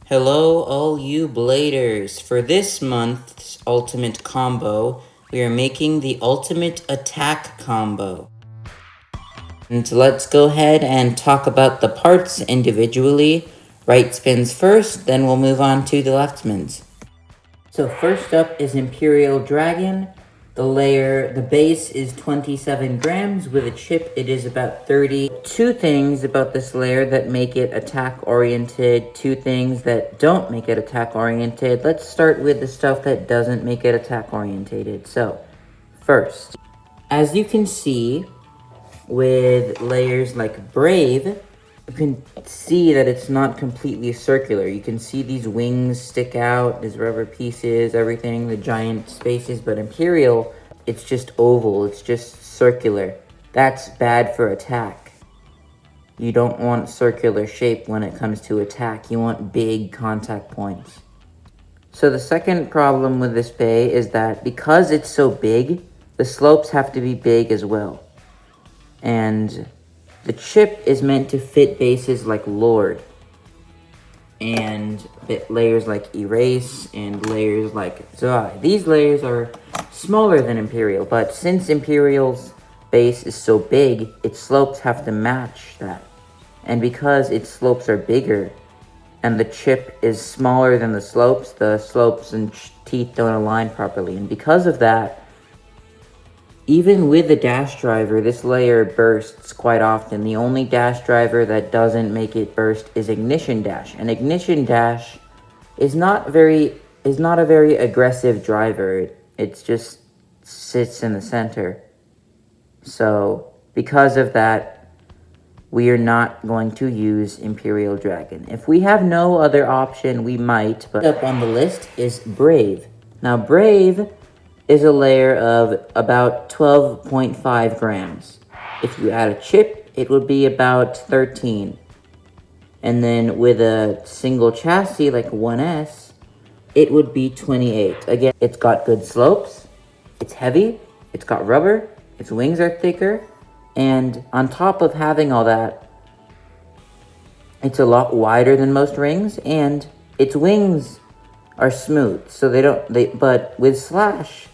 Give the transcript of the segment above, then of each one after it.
Hello, all you bladers. For this month's ultimate combo, we are making the ultimate attack combo. And let's go ahead and talk about the parts individually. Right spins first, then we'll move on to the left spins. So first up is Imperial Dragon. The base is 27 grams. With a chip, it is about 30. Two things about this layer that make it attack-oriented, two things that don't make it attack-oriented. Let's start with the stuff that doesn't make it attack-orientated. So, first, as you can see, with layers like Brave, you can see that it's not completely circular. You can see these wings stick out, these rubber pieces, everything, the giant spaces, but Imperial, it's just oval, it's just circular. That's bad for attack. You don't want circular shape when it comes to attack. You want big contact points. So the second problem with this bay is that because it's so big, the slopes have to be big as well. And the chip is meant to fit bases like Lord, and layers like Erase, and layers like Zai. These layers are smaller than Imperial, but since Imperial's base is so big, its slopes have to match that. And because its slopes are bigger, and the chip is smaller than the slopes and teeth don't align properly. And because of that, even with the dash driver, this layer bursts quite often. The only dash driver that doesn't make it burst is Ignition Dash. And Ignition Dash is not a very aggressive driver. It just sits in the center. So, because of that, we are not going to use Imperial Dragon. If we have no other option, we might, but up on the list is Brave. Now, Brave is a layer of about 12.5 grams. If you add a chip, it would be about 13. And then with a single chassis like 1S, it would be 28. Again, it's got good slopes, it's heavy, it's got rubber, its wings are thicker, and on top of having all that, it's a lot wider than most rings, and its wings are smooth, so but with Slash,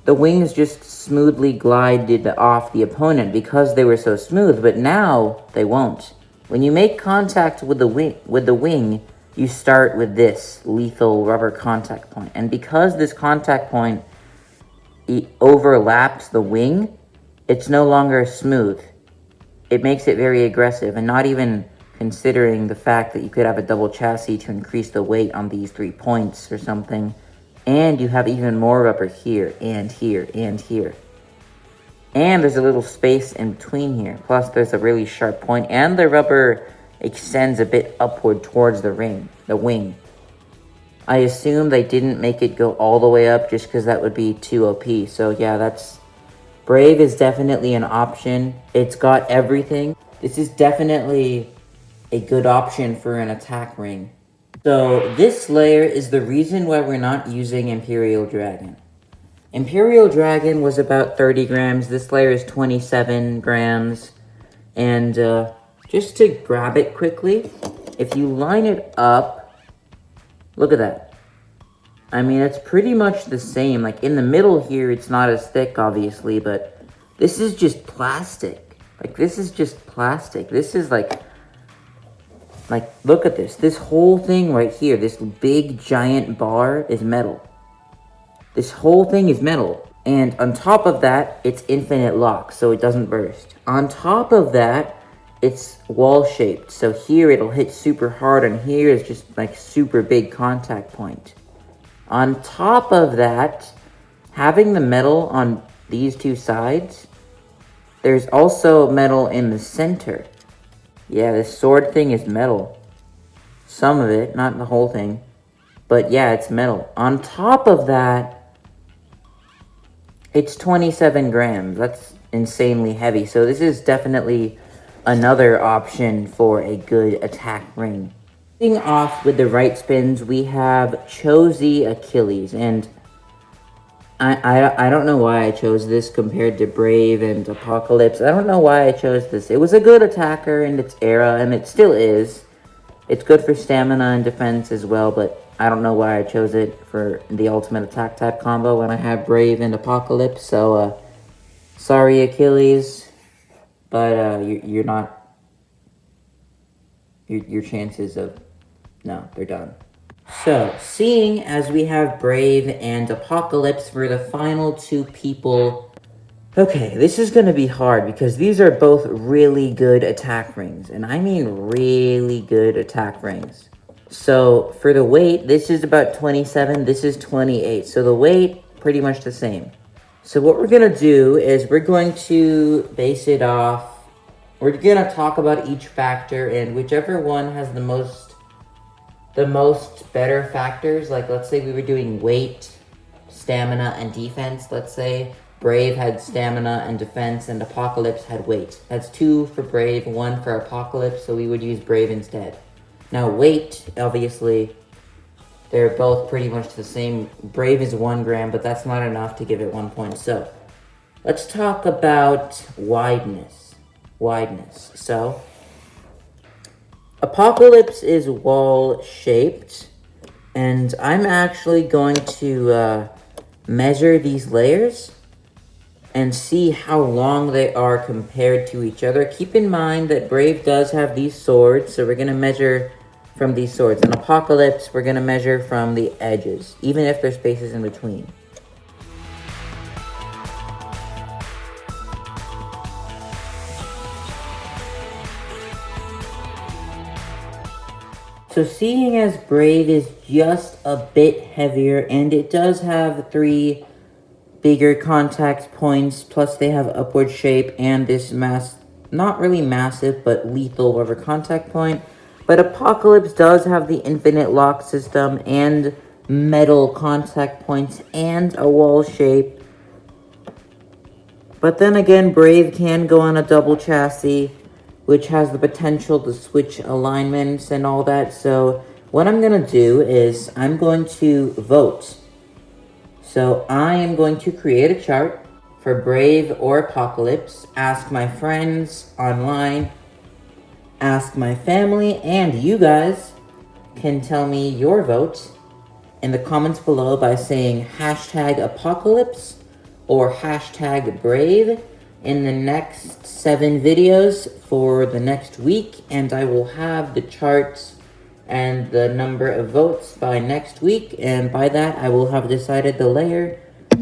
the wings just smoothly glided off the opponent because they were so smooth, but now they won't. When you make contact with the wing, you start with this lethal rubber contact point. And because this contact point overlaps the wing, it's no longer smooth. It makes it very aggressive, and not even considering the fact that you could have a double chassis to increase the weight on these 3 points or something. And you have even more rubber here, and here, and here. And there's a little space in between here. Plus, there's a really sharp point, and the rubber extends a bit upward towards the wing. I assume they didn't make it go all the way up just because that would be too OP. So yeah, Brave is definitely an option. It's got everything. This is definitely a good option for an attack ring. So this layer is the reason why we're not using Imperial Dragon. Imperial Dragon was about 30 grams. This layer is 27 grams. And just to grab it quickly, if you line it up, look at that. I mean, it's pretty much the same. Like in the middle here, it's not as thick, obviously, but this is just plastic. Like this is just plastic. This is like, look at this. This whole thing right here, this big giant bar is metal. This whole thing is metal. And on top of that, it's infinite lock, so it doesn't burst. On top of that, it's wall-shaped. So here it'll hit super hard, and here is just like super big contact point. On top of that, having the metal on these two sides, there's also metal in the center. Yeah, this sword thing is metal. Some of it, not the whole thing. But yeah, it's metal. On top of that, it's 27 grams. That's insanely heavy. So this is definitely another option for a good attack ring. Starting off with the right spins, we have Chosy Achilles. And I don't know why I chose this compared to Brave and Apocalypse. I don't know why I chose this. It was a good attacker in its era, and it still is. It's good for stamina and defense as well, but I don't know why I chose it for the ultimate attack type combo when I have Brave and Apocalypse. So, sorry, Achilles, but you're not. Your chances of no, they're done. So, seeing as we have Brave and Apocalypse for the final two people. Okay, this is going to be hard because these are both really good attack rings. And I mean really good attack rings. So, for the weight, this is about 27, this is 28. So, the weight, pretty much the same. So, what we're going to do is we're going to base it off. We're going to talk about each factor, and whichever one has the most better factors. Like, let's say we were doing weight, stamina, and defense, let's say. Brave had stamina and defense, and Apocalypse had weight. That's 2 for Brave, 1 for Apocalypse, so we would use Brave instead. Now, weight, obviously, they're both pretty much the same. Brave is 1 gram, but that's not enough to give it 1 point. So, let's talk about wideness. So, Apocalypse is wall-shaped, and I'm actually going to measure these layers and see how long they are compared to each other. Keep in mind that Brave does have these swords, so we're going to measure from these swords. And Apocalypse, we're going to measure from the edges, even if there's spaces in between. So seeing as Brave is just a bit heavier, and it does have 3 bigger contact points, plus they have upward shape and this not really massive, but lethal rubber contact point. But Apocalypse does have the infinite lock system and metal contact points and a wall shape. But then again, Brave can go on a double chassis, which has the potential to switch alignments and all that. So what I'm going to do is I'm going to vote. So I am going to create a chart for Brave or Apocalypse, ask my friends online, ask my family, and you guys can tell me your vote in the comments below by saying #Apocalypse or #Brave in the next 7 videos for the next week, and I will have the charts and the number of votes by next week, and by that I will have decided the layer.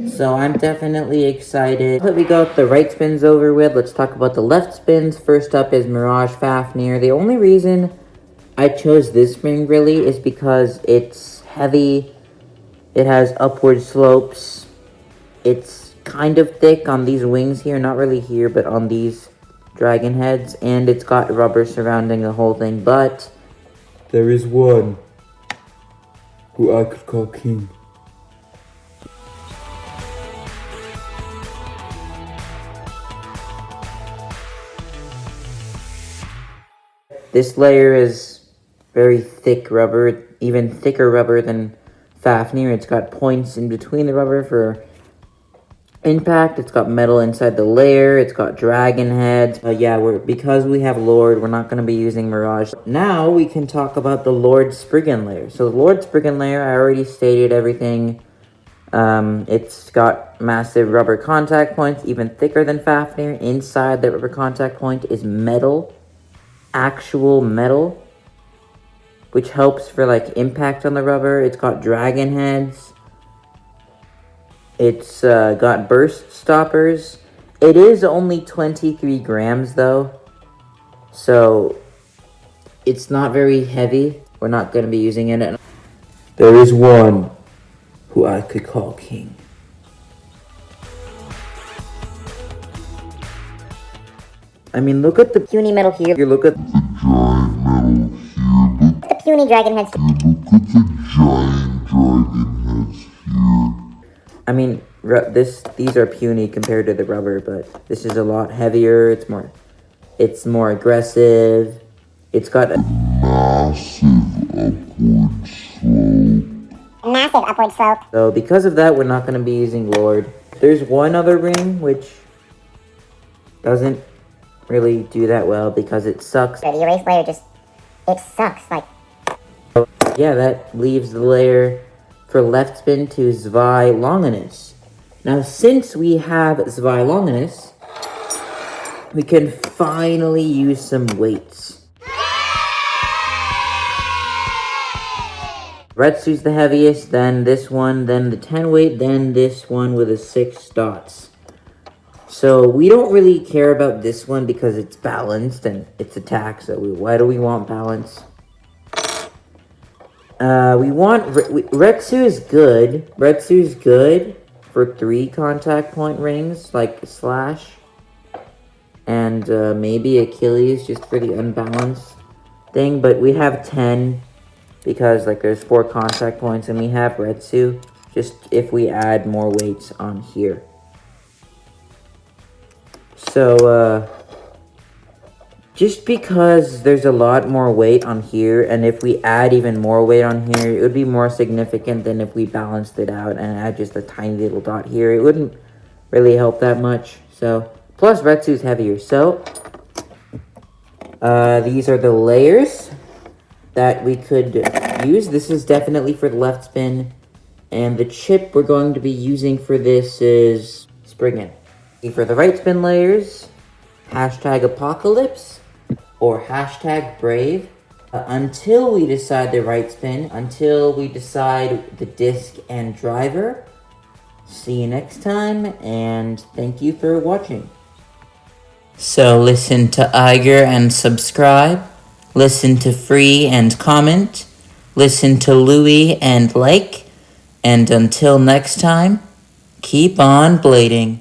So I'm definitely excited. But we got the right spins over with. Let's talk about the left spins. First up is Mirage Fafnir. The only reason I chose this ring really is because it's heavy, it has upward slopes, it's kind of thick on these wings here, not really here, but on these dragon heads, and it's got rubber surrounding the whole thing. But there is one who I could call king. This layer is very thick rubber, even thicker rubber than Fafnir. It's got points in between the rubber for impact. It's got metal inside the layer. It's got dragon heads. Because we have Lord, we're not going to be using Mirage. Now we can talk about the Lord Spriggan layer. So the Lord Spriggan layer, I already stated everything. It's got massive rubber contact points, even thicker than Fafnir. Inside the rubber contact point is metal, actual metal, which helps for like impact on the rubber. It's got dragon heads. It's got burst stoppers. It is only 23 grams though, so it's not very heavy. We're not going to be using it. There is one who I could call king. I mean, look at the puny metal here. You look at The giant metal here. Look at the puny dragon heads. Look at the giant dragon heads here. I mean, these are puny compared to the rubber, but this is a lot heavier. It's more aggressive. It's got a massive upward slope. So because of that, we're not going to be using Lord. There's one other ring which doesn't really do that well because it sucks. The erase layer it sucks. Like, Yeah, that leaves the layer for left spin to Zwei Longinus. Now, since we have Zwei Longinus, we can finally use some weights. Retsu's the heaviest, then this one, then the 10 weight, then this one with a 6 dots. So we don't really care about this one because it's balanced and it's attack, so why do we want balance? Retsu is good. Retsu is good for 3 contact point rings, like Slash. And maybe Achilles just for the unbalanced thing. But we have 10 because like there's 4 contact points, and we have Retsu just if we add more weights on here. So just because there's a lot more weight on here, and if we add even more weight on here, it would be more significant than if we balanced it out and add just a tiny little dot here. It wouldn't really help that much. So plus Retsu's heavier. So these are the layers that we could use. This is definitely for the left spin, and the chip we're going to be using for this is Spriggan. For the right spin layers, hashtag Apocalypse or hashtag Brave. Until we decide the right spin, until we decide the disc and driver. See you next time, and thank you for watching. So listen to Iger and subscribe. Listen to Free and comment. Listen to Louie and like. And until next time, keep on blading.